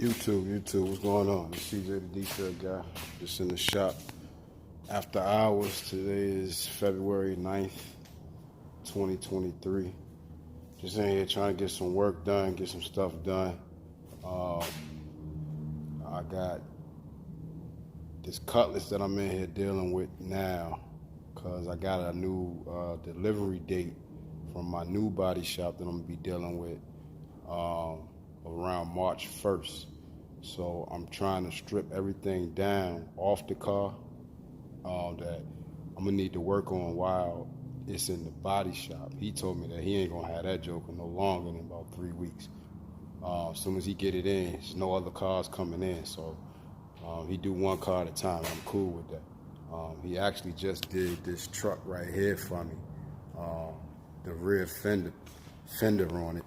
YouTube, what's going on? It's CJ the detail guy, just in the shop. After hours, today is February 9th, 2023. Just in here trying to get some work done, get some stuff done. I got this Cutlass that I'm in here dealing with now because I got a new delivery date from my new body shop that I'm going to be dealing with around March 1st. So I'm trying to strip everything down off the car that I'm gonna need to work on while it's in the body shop. He told me that he ain't gonna have that joker no longer than about 3 weeks. As soon as he get it in, there's no other cars coming in. So he do one car at a time. I'm cool with that. He actually just did this truck right here for me. The rear fender on it.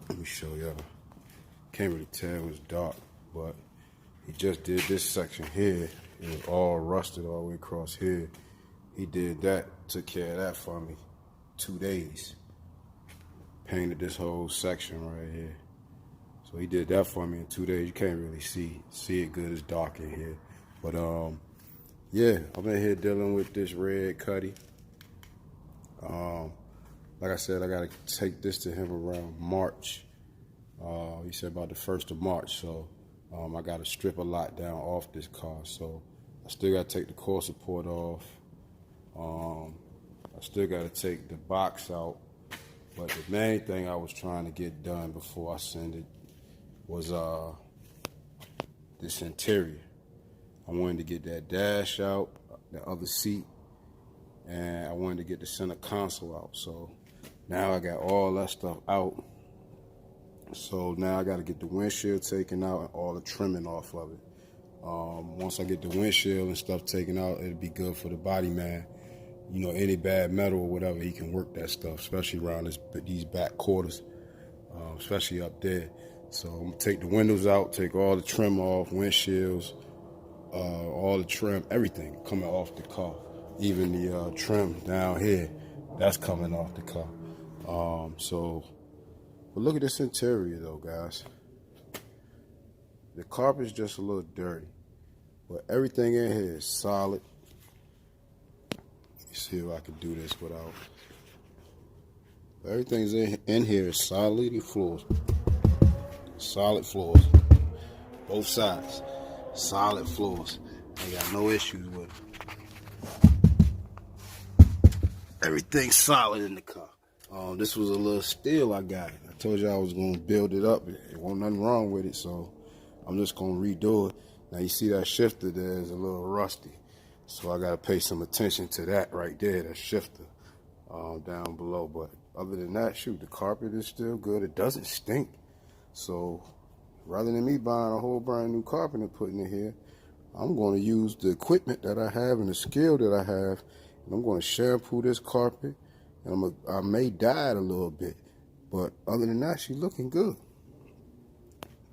Let me show y'all. Can't really tell, it was dark, but he just did this section here. It was all rusted all the way across here. He did that, took care of that for me. 2 days. Painted this whole section right here. So he did that for me in 2 days. You can't really see it good, it's dark in here. But yeah, I'm in here dealing with this red Cutty. Like I said, I gotta take this to him around March. He said about the 1st of March, so I got to strip a lot down off this car. So I still got to take the core support off. I still got to take the box out. But the main thing I was trying to get done before I send it was this interior. I wanted to get that dash out, the other seat, and I wanted to get the center console out. So now I got all that stuff out. So now I got to get the windshield taken out and all the trimming off of it. Once I get the windshield and stuff taken out, it'll be good for the body man. You know, any bad metal or whatever, he can work that stuff, especially around these back quarters, especially up there. So I'm gonna take the windows out, take all the trim off, windshields, all the trim, everything coming off the car. Even the trim down here, that's coming off the car. But look at this interior though, guys. The carpet's just a little dirty, but everything in here is solid. Let me see if I can do this without. Everything's in here is solid floors. Solid floors. Both sides. Solid floors. I got no issues with it. Everything's solid in the car. This was a little steal I got. I told you I was going to build it up. It wasn't nothing wrong with it, so I'm just going to redo it. Now you see that shifter there is a little rusty. So I got to pay some attention to that right there, that shifter down below. But other than that, shoot, the carpet is still good. It doesn't stink. So rather than me buying a whole brand new carpet and putting it here, I'm going to use the equipment that I have and the skill that I have. And I'm going to shampoo this carpet. And I may dye it a little bit, but other than that, she's looking good.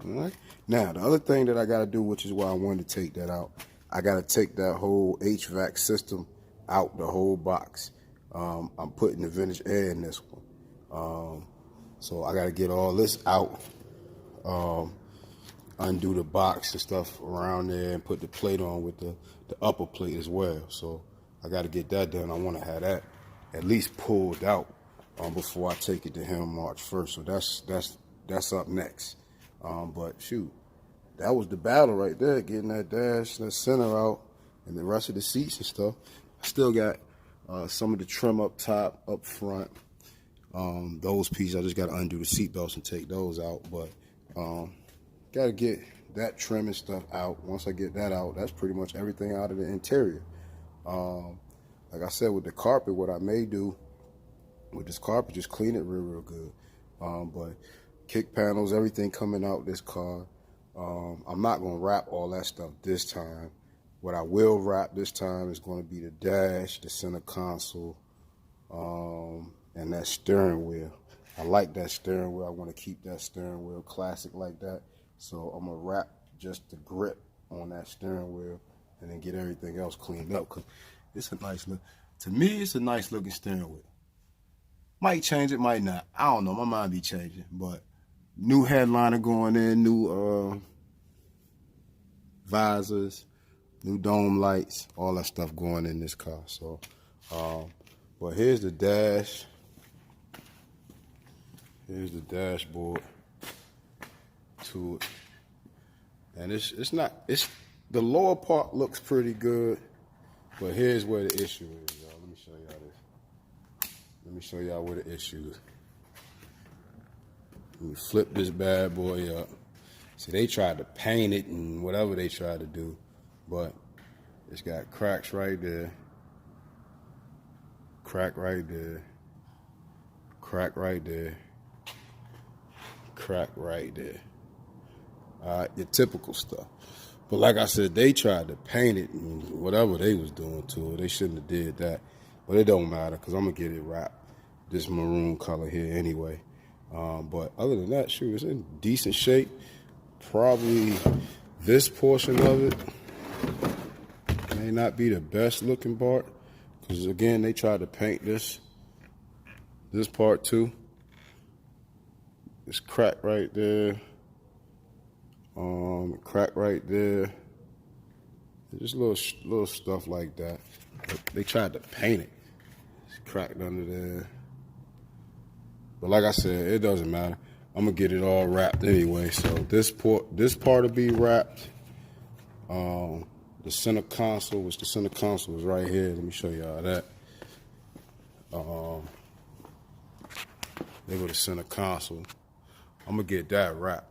All right. Now, the other thing that I got to do, which is why I wanted to take that out, I got to take that whole HVAC system out, the whole box. I'm putting the vintage air in this one. So I got to get all this out, undo the box and stuff around there, and put the plate on with the upper plate as well. So I got to get that done. I want to have that at least pulled out before I take it to him March 1st. So that's up next. But shoot, that was the battle right there, getting that dash, that center out, and the rest of the seats and stuff. I still got some of the trim up top, up front. Those pieces, I just got to undo the seat belts and take those out. But got to get that trim and stuff out. Once I get that out, that's pretty much everything out of the interior. Like I said, with the carpet, what I may do with this carpet, just clean it real good. But kick panels, everything coming out this car. I'm not going to wrap all that stuff this time. What I will wrap this time is going to be the dash, the center console, and that steering wheel. I like that steering wheel. I want to keep that steering wheel classic like that. So I'm going to wrap just the grip on that steering wheel and then get everything else cleaned up. It's a nice look. To me, it's a nice looking steering wheel. Might change it, might not. I don't know. My mind be changing. But New headliner going in, new visors, new dome lights, all that stuff going in this car. So, but here's the dash. Here's the dashboard to it, and it's the lower part looks pretty good, but here's where the issue is, y'all. Let me show y'all this. Let me show y'all where the issue is. Let me flip this bad boy up. See, they tried to paint it and whatever they tried to do, but it's got cracks right there, crack right there, crack right there, crack right there. Your typical stuff. But like I said, they tried to paint it and whatever they was doing to it. They shouldn't have did that. But it don't matter because I'm going to get it wrapped this maroon color here anyway. But other than that, shoot, it's in decent shape. Probably this portion of it may not be the best looking part because, again, they tried to paint this part too. It's crack right there. Crack right there. Just little stuff like that. But they tried to paint it. It's cracked under there. But like I said, it doesn't matter. I'm gonna get it all wrapped anyway. So this part will be wrapped. The center console, which the center console is right here. Let me show y'all that. There go the center console. I'm gonna get that wrapped.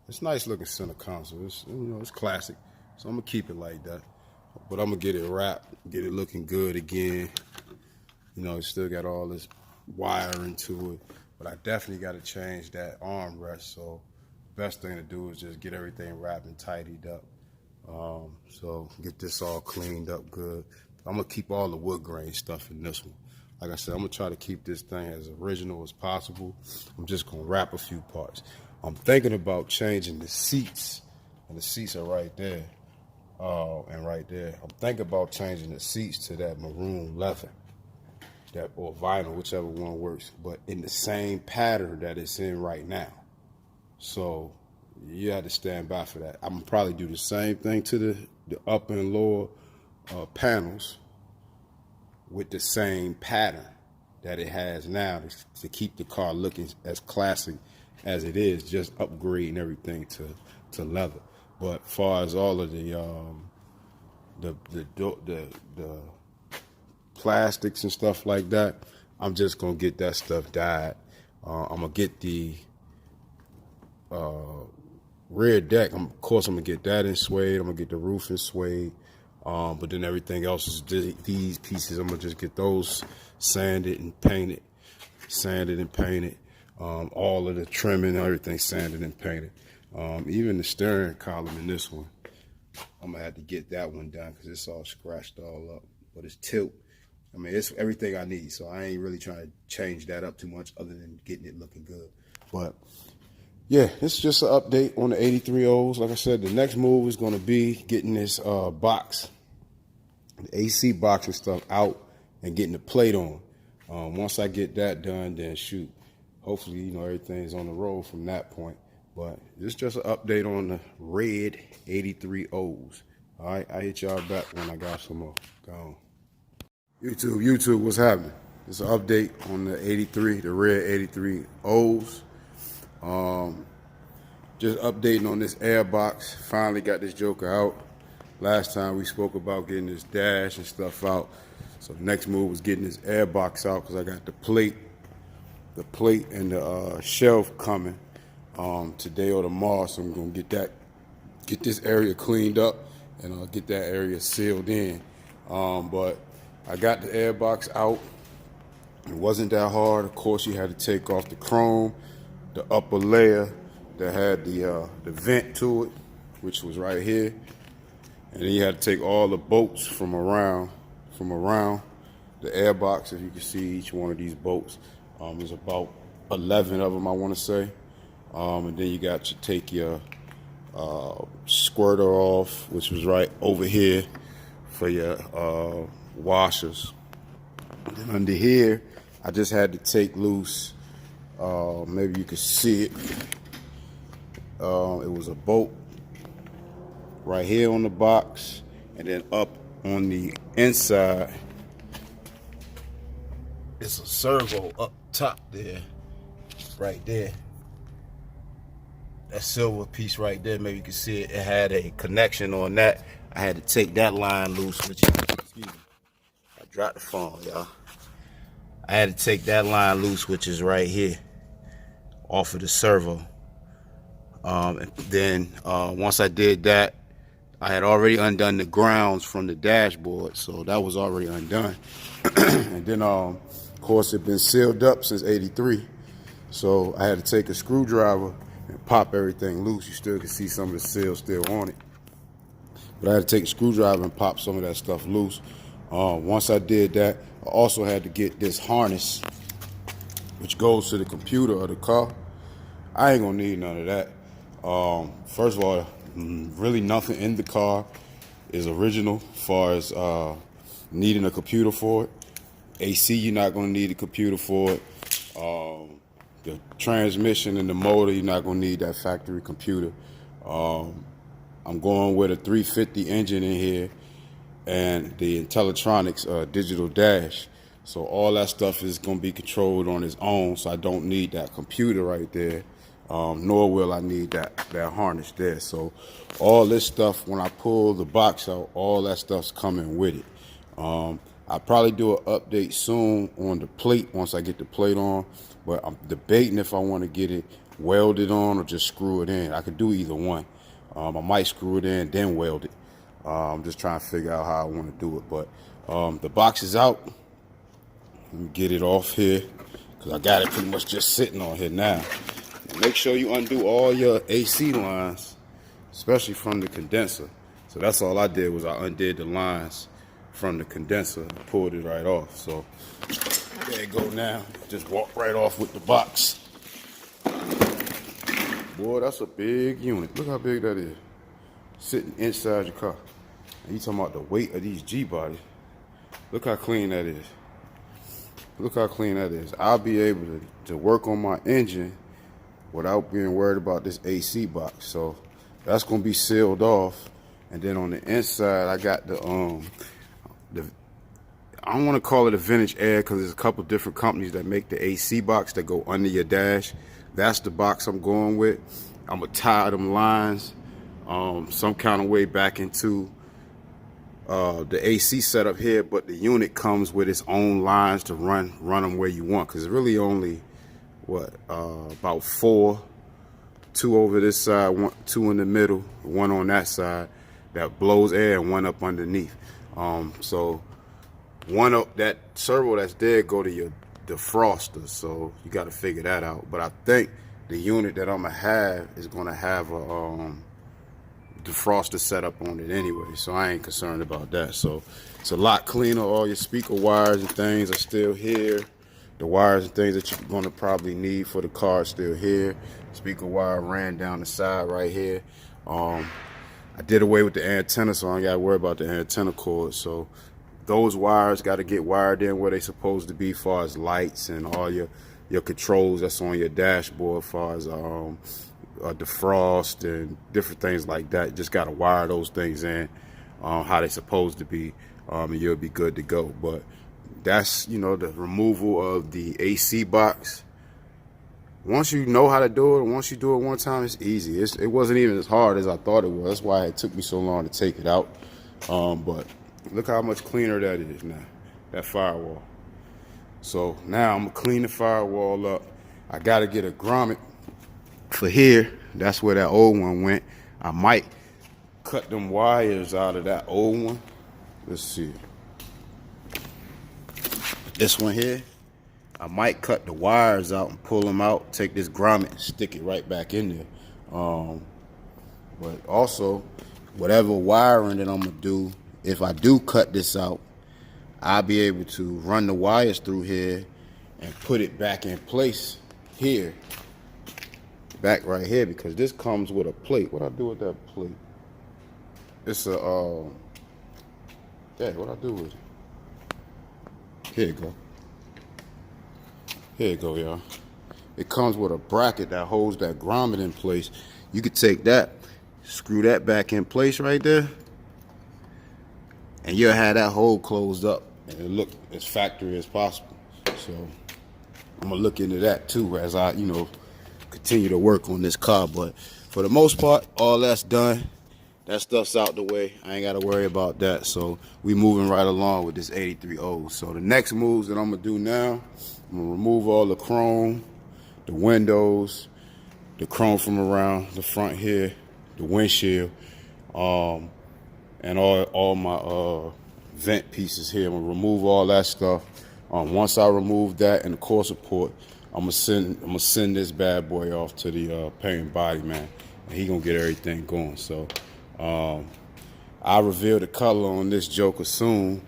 It's nice looking center console. It's, it's classic. So I'm gonna keep it like that. But I'm gonna get it wrapped, get it looking good again. It's still got all this wiring to it. But I definitely got to change that armrest. So the best thing to do is just get everything wrapped and tidied up. So get this all cleaned up good. I'm gonna keep all the wood grain stuff in this one. Like I said, I'm gonna try to keep this thing as original as possible. I'm just gonna wrap a few parts. I'm thinking about changing the seats, and the seats are right there, and right there. I'm thinking about changing the seats to that maroon leather, or vinyl, whichever one works, but in the same pattern that it's in right now. So you have to stand by for that. I'm gonna probably do the same thing to the upper and lower panels with the same pattern that it has now to keep the car looking as classic as it is, just upgrading everything to leather. But as far as all of the plastics and stuff like that, I'm just gonna get that stuff dyed. I'm gonna get the rear deck. Of course, I'm gonna get that in suede. I'm gonna get the roof in suede. But then everything else is these pieces. I'm gonna just get those sanded and painted. All of the trimming, everything sanded and painted. Even the steering column in this one, I'm gonna have to get that one done because it's all scratched all up. But it's tilt. I mean, it's everything I need. So I ain't really trying to change that up too much other than getting it looking good. But yeah, it's just an update on the 83Os. Like I said, the next move is going to be getting this box, the AC box and stuff out and getting the plate on. Once I get that done, then shoot, hopefully, everything's on the road from that point. But it's just an update on the red 83Os. All right, I hit y'all back when I got some more. Go on. YouTube, what's happening? It's an update on the the red 83Os. Just updating on this air box. Finally got this joker out. Last time we spoke about getting this dash and stuff out. So the next move was getting this air box out because I got the plate and the shelf coming today or tomorrow. So I'm gonna get this area cleaned up and get that area sealed in. But I got the air box out. It wasn't that hard. Of course, you had to take off the chrome, the upper layer that had the vent to it, which was right here, and then you had to take all the bolts from around the air box. If you can see each one of these bolts, there's about 11 of them, I want to say, and then you got to take your squirter off, which was right over here for your washers. And then under here, I just had to take loose Maybe you can see it. It was a bolt right here on the box, and then up on the inside, it's a servo up top there, right there. That silver piece right there, maybe you can see it. It had a connection on that. I had to take that line loose, which, excuse me, I dropped the phone, y'all. I had to take that line loose, which is right here, off of the servo. And then once I did that, I had already undone the grounds from the dashboard, so that was already undone. And then, of course, it's been sealed up since '83, so I had to take a screwdriver and pop everything loose. You still can see some of the seals still on it, but I had to take a screwdriver and pop some of that stuff loose. Once I did that, I also had to get this harness, which goes to the computer of the car. I ain't gonna need none of that. First of all, really nothing in the car is original as far as needing a computer for it. AC, you're not gonna need a computer for it. The transmission and the motor, you're not gonna need that factory computer. I'm going with a 350 engine in here and the Intellitronics digital dash. So all that stuff is gonna be controlled on its own, so I don't need that computer right there. Nor will I need that harness there. So all this stuff, when I pull the box out, all that stuff's coming with it. I'll probably do an update soon on the plate once I get the plate on, but I'm debating if I want to get it welded on or just screw it in. I could do either one. I might screw it in, then weld it. I'm just trying to figure out how I want to do it. But the box is out. Let me get it off here, because I got it pretty much just sitting on here now. Make sure you undo all your AC lines, especially from the condenser. So that's all I did, was I undid the lines from the condenser and pulled it right off. So there you go now. Just walk right off with the box. Boy, that's a big unit. Look how big that is. Sitting inside your car. And you talking about the weight of these G-bodies. Look how clean that is. Look how clean that is. I'll be able to work on my engine without being worried about this AC box. So that's gonna be sealed off. And then on the inside, I got the I don't want to call it a vintage air, because there's a couple different companies that make the AC box that go under your dash. That's the box I'm going with. I'm gonna tie them lines some kind of way back into the AC setup here, but the unit comes with its own lines to run them where you want, because it's really only about 4, 2 over this side, 2 in the middle, 1 on that side that blows air, and 1 up underneath. So 1 up, that servo that's there go to your defroster, so you got to figure that out. But I think the unit that I'm gonna have is gonna have a defroster setup on it anyway, so I ain't concerned about that. So it's a lot cleaner. All your speaker wires and things are still here. The wires and things that you're going to probably need for the car are still here. Speaker wire ran down the side right here. I did away with the antenna, so I ain't got to worry about the antenna cord. So those wires got to get wired in where they're supposed to be, as far as lights and all your controls that's on your dashboard, as far as defrost and different things like that. Just got to wire those things in how they're supposed to be, and you'll be good to go. But that's, the removal of the AC box. Once you know how to do it, once you do it one time, it's easy. It wasn't even as hard as I thought it was. That's why it took me so long to take it out. But look how much cleaner that is now, that firewall. So now I'm gonna clean the firewall up. I gotta get a grommet for here. That's where that old one went. I might cut them wires out of that old one. Let's see. This one here, I might cut the wires out and pull them out, take this grommet and stick it right back in there. But also, whatever wiring that I'm gonna do, if I do cut this out, I'll be able to run the wires through here and put it back in place here, back right here, because this comes with a plate. What I do with that plate? It's a, what I do with it? Here you go. Here you go, y'all. it comes with a bracket that holds that grommet in place. You could take that, screw that back in place right there, and you'll have that hole closed up and it look as factory as possible. So I'm gonna look into that too as I, continue to work on this car. But for the most part, all that's done. That stuff's out the way. I ain't gotta worry about that. So we moving right along with this 83 O's. So the next moves that I'm gonna do now, I'm gonna remove all the chrome, the windows, the chrome from around the front here, the windshield, and all my vent pieces here. I'm gonna remove all that stuff. Once I remove that and the core support, I'm gonna send this bad boy off to the paint and body man, and he gonna get everything going. So I'll reveal the color on this joker soon.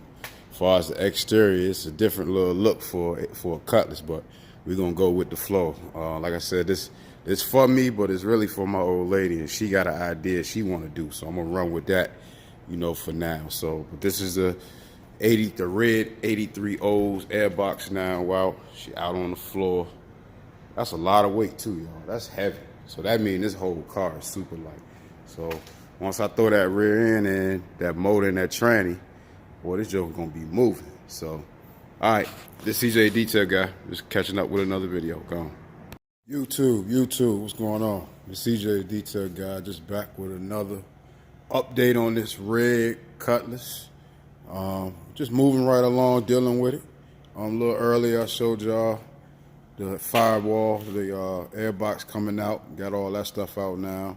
As far as the exterior, it's a different little look for a Cutlass, but we're gonna go with the flow. Like I said, this for me, but it's really for my old lady, and she got an idea she wanna do, so I'm gonna run with that, for now. So, but this is the red 83 O's airbox now. Wow, she out on the floor. That's a lot of weight too, y'all. That's heavy. So that means this whole car is super light. So once I throw that rear end in, that motor and that tranny, boy, this joker gonna be moving. So, all right, this CJ Detail Guy, just catching up with another video. Go on. YouTube, what's going on? The CJ Detail Guy, just back with another update on this red Cutlass. Just moving right along, dealing with it. A little earlier, I showed y'all the firewall, the airbox coming out. Got all that stuff out now.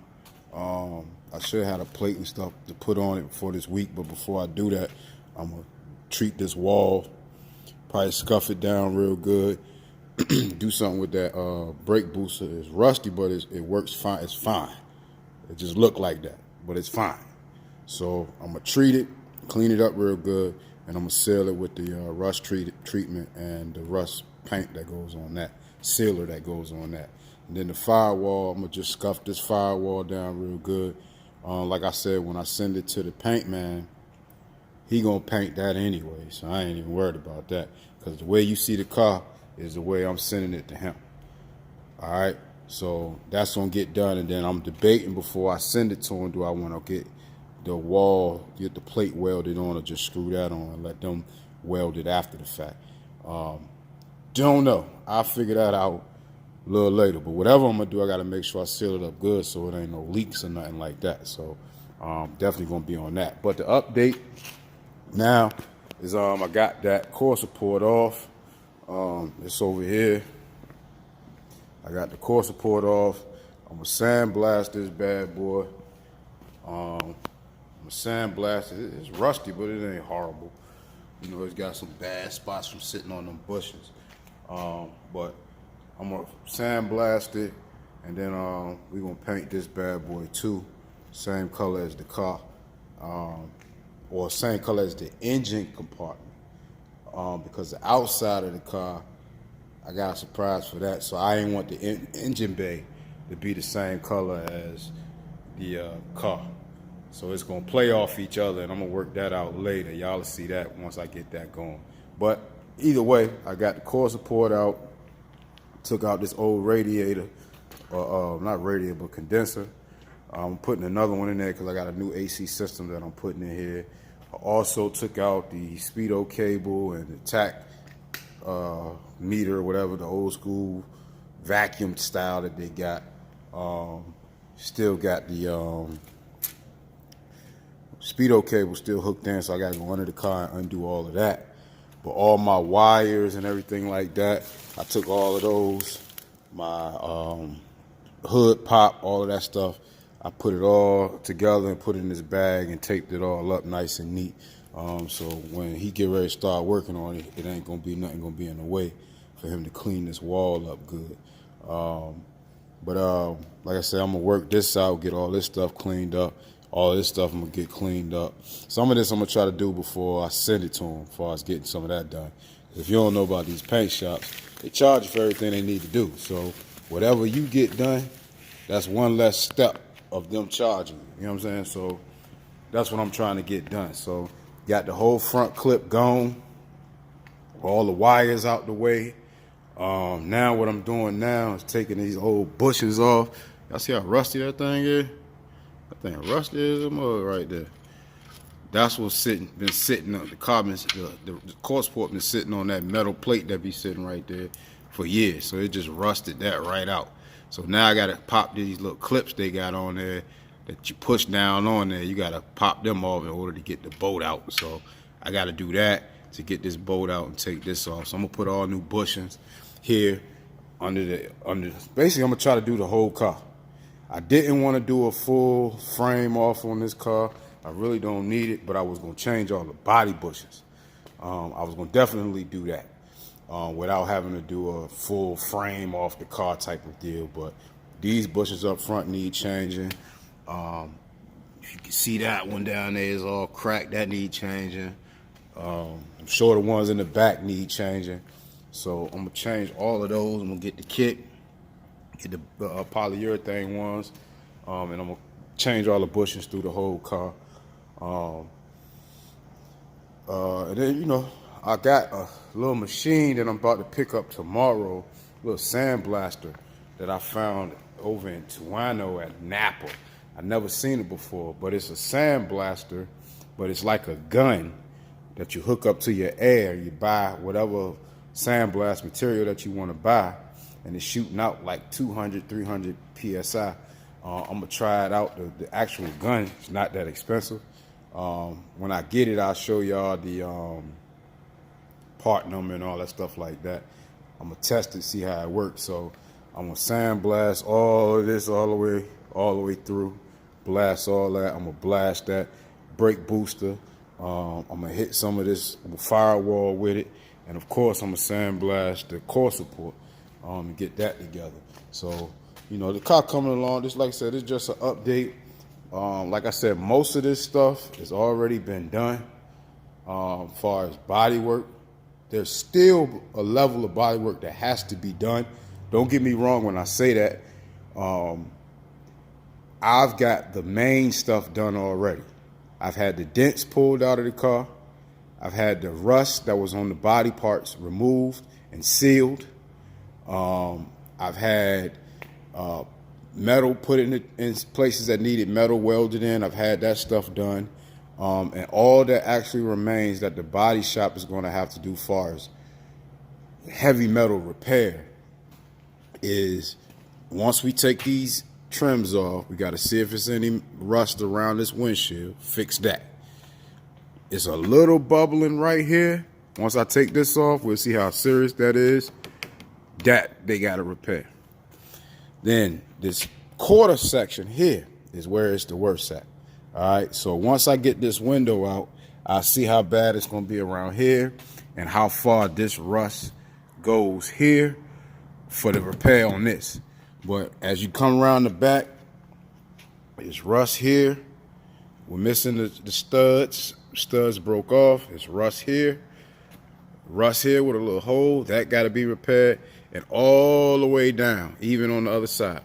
I should have had a plate and stuff to put on it for this week, but before I do that, I'm gonna treat this wall, probably scuff it down real good, do something with that brake booster. It's rusty, but it works fine. It's fine. It just looked like that, but it's fine. So I'm gonna treat it, clean it up real good, and I'm gonna seal it with the rust treatment and the rust paint that goes on that, sealer that goes on that. And then the firewall, I'm gonna just scuff this firewall down real good. Like I said, when I send it to the paint man, he gonna paint that anyway, so I ain't even worried about that, because the way you see the car is the way I'm sending it to him. All right, so that's gonna get done, and then I'm debating before I send it to him, do I want to get the wall, get the plate welded on, or just screw that on and let them weld it after the fact. Don't know. I'll figure that out a little later, but whatever I'm gonna do, I gotta make sure I seal it up good so it ain't no leaks or nothing like that. So definitely gonna be on that. But the update now is I got that core support off. It's over here. I got the core support off. I'm gonna sandblast this bad boy. I'm gonna sandblast it. It's rusty, but it ain't horrible. It's got some bad spots from sitting on them bushes. But I'm gonna sandblast it, and then we're gonna paint this bad boy too, same color as the car, or same color as the engine compartment, because the outside of the car, I got a surprise for that, so I ain't want the engine bay to be the same color as the car. So it's gonna play off each other, and I'm gonna work that out later. Y'all will see that once I get that going. But either way, I got the core support out, took out this old radiator, not radiator, but condenser. I'm putting another one in there because I got a new AC system that I'm putting in here. I also took out the speedo cable and the tack meter, whatever, the old school vacuum style that they got. Still got the speedo cable still hooked in, so I got to go under the car and undo all of that. But all my wires and everything like that, I took all of those, my hood pop, all of that stuff. I put it all together and put it in this bag and taped it all up nice and neat. So when he get ready to start working on it, it ain't gonna be nothing gonna be in the way for him to clean this wall up good. But like I said, I'm gonna work this out, get all this stuff cleaned up. All this stuff I'm gonna get cleaned up. Some of this I'm gonna try to do before I send it to him, as far as getting some of that done. If you don't know about these paint shops, they charge you for everything they need to do. So whatever you get done, that's one less step of them charging you. You know what I'm saying? So that's what I'm trying to get done. So got the whole front clip gone, all the wires out the way. Now what I'm doing now is taking these old bushings off. Y'all see how rusty that thing is? That thing rusty as a mug right there. That's what's been sitting on the carbon, the quartz port been sitting on that metal plate that be sitting right there for years. So it just rusted that right out. So now I gotta pop these little clips they got on there that you push down on there. You gotta pop them off in order to get the bolt out. So I gotta do that to get this bolt out and take this off. So I'm gonna put all new bushings here under basically I'm gonna try to do the whole car. I didn't want to do a full frame off on this car. I really don't need it, but I was going to change all the body bushings. I was going to definitely do that without having to do a full frame off the car type of deal. But these bushings up front need changing. If you can see that one down there is all cracked. That need changing. I'm sure the ones in the back need changing. So I'm going to change all of those. I'm going to get the kit. Get the polyurethane ones, and I'm gonna change all the bushings through the whole car. And then, you know, I got a little machine that I'm about to pick up tomorrow, a little sandblaster that I found over in Tuano at Napa. I've never seen it before, but it's a sandblaster, but it's like a gun that you hook up to your air. You buy whatever sandblast material that you want to buy, and it's shooting out like 200, 300 PSI. I'm gonna try it out. The actual gun is not that expensive. When I get it, I'll show y'all the part number and all that stuff like that. I'm gonna test it, see how it works. So I'm gonna sandblast all of this all the way through. Blast all that. I'm gonna blast that brake booster. I'm gonna hit some of this firewall with it, and of course I'm gonna sandblast the core support. And get that together. So, you know, the car coming along, just like I said, it's just an update. Like I said, most of this stuff has already been done. As far as body work, there's still a level of body work that has to be done. Don't get me wrong when I say that. I've got the main stuff done already. I've had the dents pulled out of the car. I've had the rust that was on the body parts removed and sealed. I've had metal put in places that needed metal welded in. I've had that stuff done. And all that actually remains that the body shop is going to have to do far as heavy metal repair is once we take these trims off, we got to see if there's any rust around this windshield, fix that. It's a little bubbling right here. Once I take this off, we'll see how serious that is. That they got to repair. Then this quarter section here is where it's the worst at. All right, so once I get this window out, I'll see how bad it's going to be around here and how far this rust goes here for the repair on this. But as you come around the back, it's rust here. We're missing the studs. Studs broke off. It's rust here. Rust here with a little hole. That got to be repaired. And all the way down, even on the other side.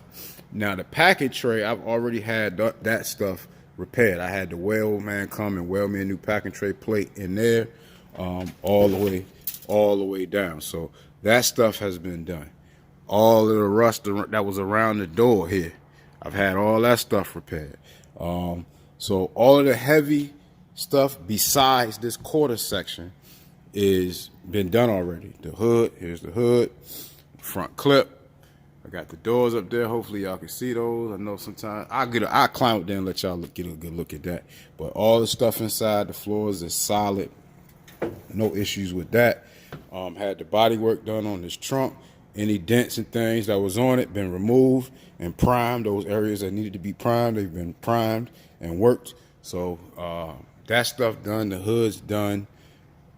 Now, the package tray, I've already had that stuff repaired. I had the weld man come and weld me a new packing tray plate in there, all the way down. So that stuff has been done. All of the rust that was around the door here, I've had all that stuff repaired. So all of the heavy stuff besides this quarter section is been done already. The hood, here's the hood, front clip. I got the doors up there. Hopefully y'all can see those. I know sometimes I'll climb up there and let y'all get a good look at that. But all the stuff inside the floors is solid. No issues with that. Had the body work done on this trunk. Any dents and things that was on it been removed and primed. Those areas that needed to be primed, they've been primed and worked. So that stuff done. The hood's done.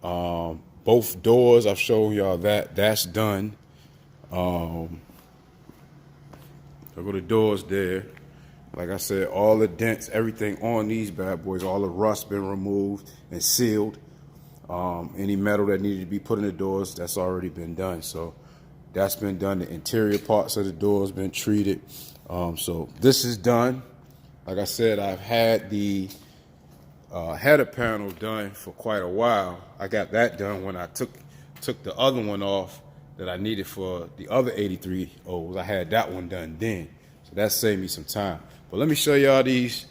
Both doors, I've shown y'all that's done. Look at the doors there. Like I said, all the dents, everything on these bad boys, all the rust been removed and sealed. Any metal that needed to be put in the doors, that's already been done. So that's been done. The interior parts of the doors been treated. So this is done. Like I said, I've had the header panel done for quite a while. I got that done when I took the other one off that I needed for the other 83 O's. I had that one done then, so that saved me some time. But let me show y'all these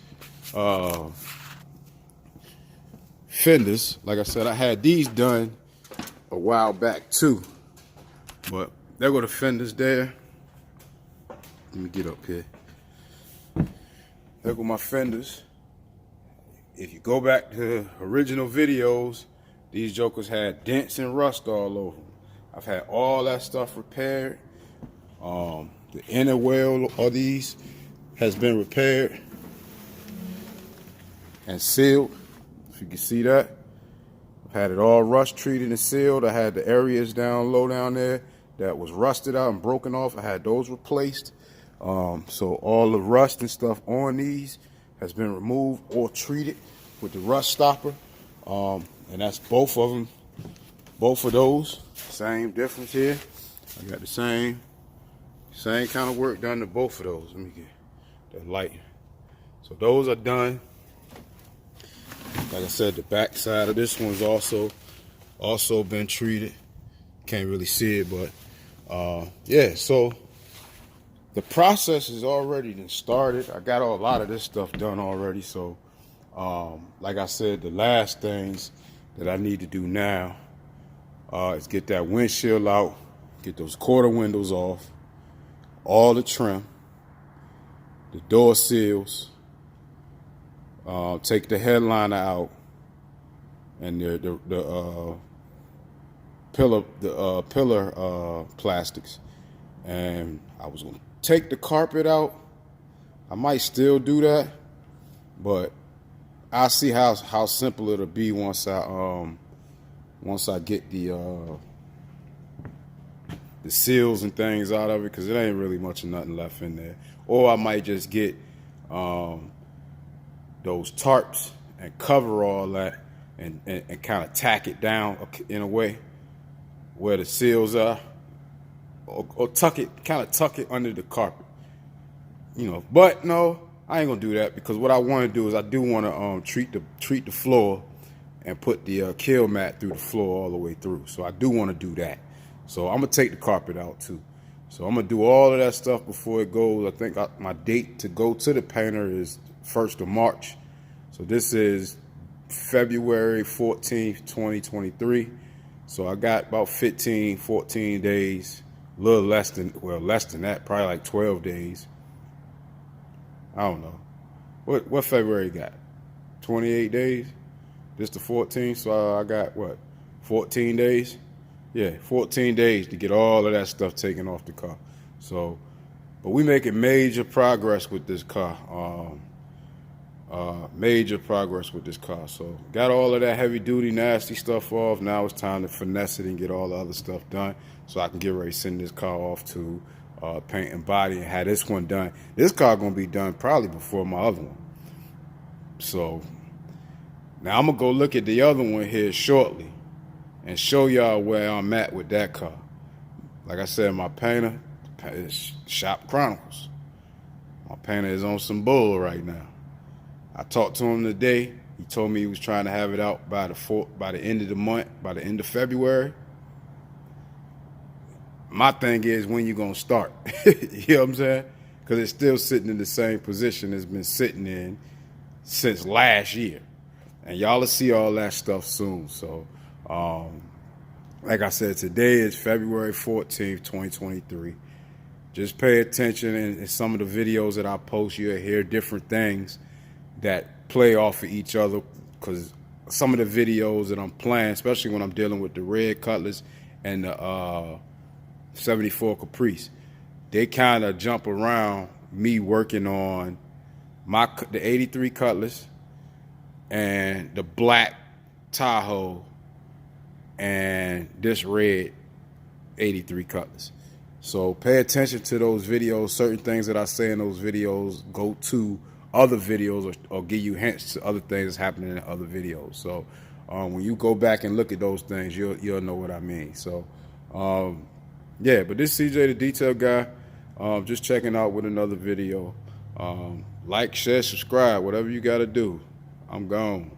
fenders. Like I said, I had these done a while back too, but there go the fenders there. Let me get up here. There go my fenders. If you go back to original videos, these jokers had dents and rust all over them. I've had all that stuff repaired. The inner wheel of these has been repaired and sealed, if you can see that. I've had it all rust treated and sealed. I had the areas down low down there that was rusted out and broken off. I had those replaced. So all the rust and stuff on these has been removed or treated with the rust stopper. And that's both of them, both of those. Same difference here. I got the same kind of work done to both of those. Let me get that light. So those are done. Like I said, the back side of this one's also been treated. Can't really see it, but yeah, so the process is already been started. I got a lot of this stuff done already. So like I said, the last things that I need to do now is get that windshield out, get those quarter windows off, all the trim, the door seals, take the headliner out, and the pillar plastics. And I was gonna take the carpet out. I might still do that, but I'll see how simple it'll be once I get the seals and things out of it, because it ain't really much of nothing left in there. Or I might just get those tarps and cover all that and kind of tack it down in a way where the seals are, or tuck it under the carpet, you know. But no, I ain't gonna do that, because what I want to do is I do want to treat the floor and put the kill mat through the floor all the way through. So I do want to do that. So I'm gonna take the carpet out too. So I'm gonna do all of that stuff before it goes. I think my date to go to the painter is 1st of March. So this is February 14th, 2023. So I got about 14 days, a little less than that, probably like 12 days. I don't know. What February got? 28 days? This the 14th, so I got what? 14 days? Yeah, 14 days to get all of that stuff taken off the car. So, but we making major progress with this car. Major progress with this car. So got all of that heavy duty nasty stuff off. Now it's time to finesse it and get all the other stuff done, so I can get ready to send this car off to paint and body and have this one done. This car gonna be done probably before my other one. So now I'm gonna go look at the other one here shortly and show y'all where I'm at with that car. Like I said, my painter is Shop Chronicles. My painter is on some bull right now. I talked to him today. He told me he was trying to have it out by the end of the month, by the end of February. My thing is, when you gonna start? You know what I'm saying? Because it's still sitting in the same position it's been sitting in since last year. And y'all will see all that stuff soon. So, like I said, today is February 14th, 2023. Just pay attention, and in some of the videos that I post, you'll hear different things that play off of each other, because some of the videos that I'm playing, especially when I'm dealing with the red Cutlass and the 74 Caprice, they kind of jump around me working on the 83 Cutlass and the black Tahoe and this red 83 Cutlass. So pay attention to those videos. Certain things that I say in those videos go to other videos or give you hints to other things that's happening in other videos. So when you go back and look at those things, you'll know what I mean. So yeah, but this CJ the Detail Guy, just checking out with another video. Like, share, subscribe, whatever you got to do. I'm gone.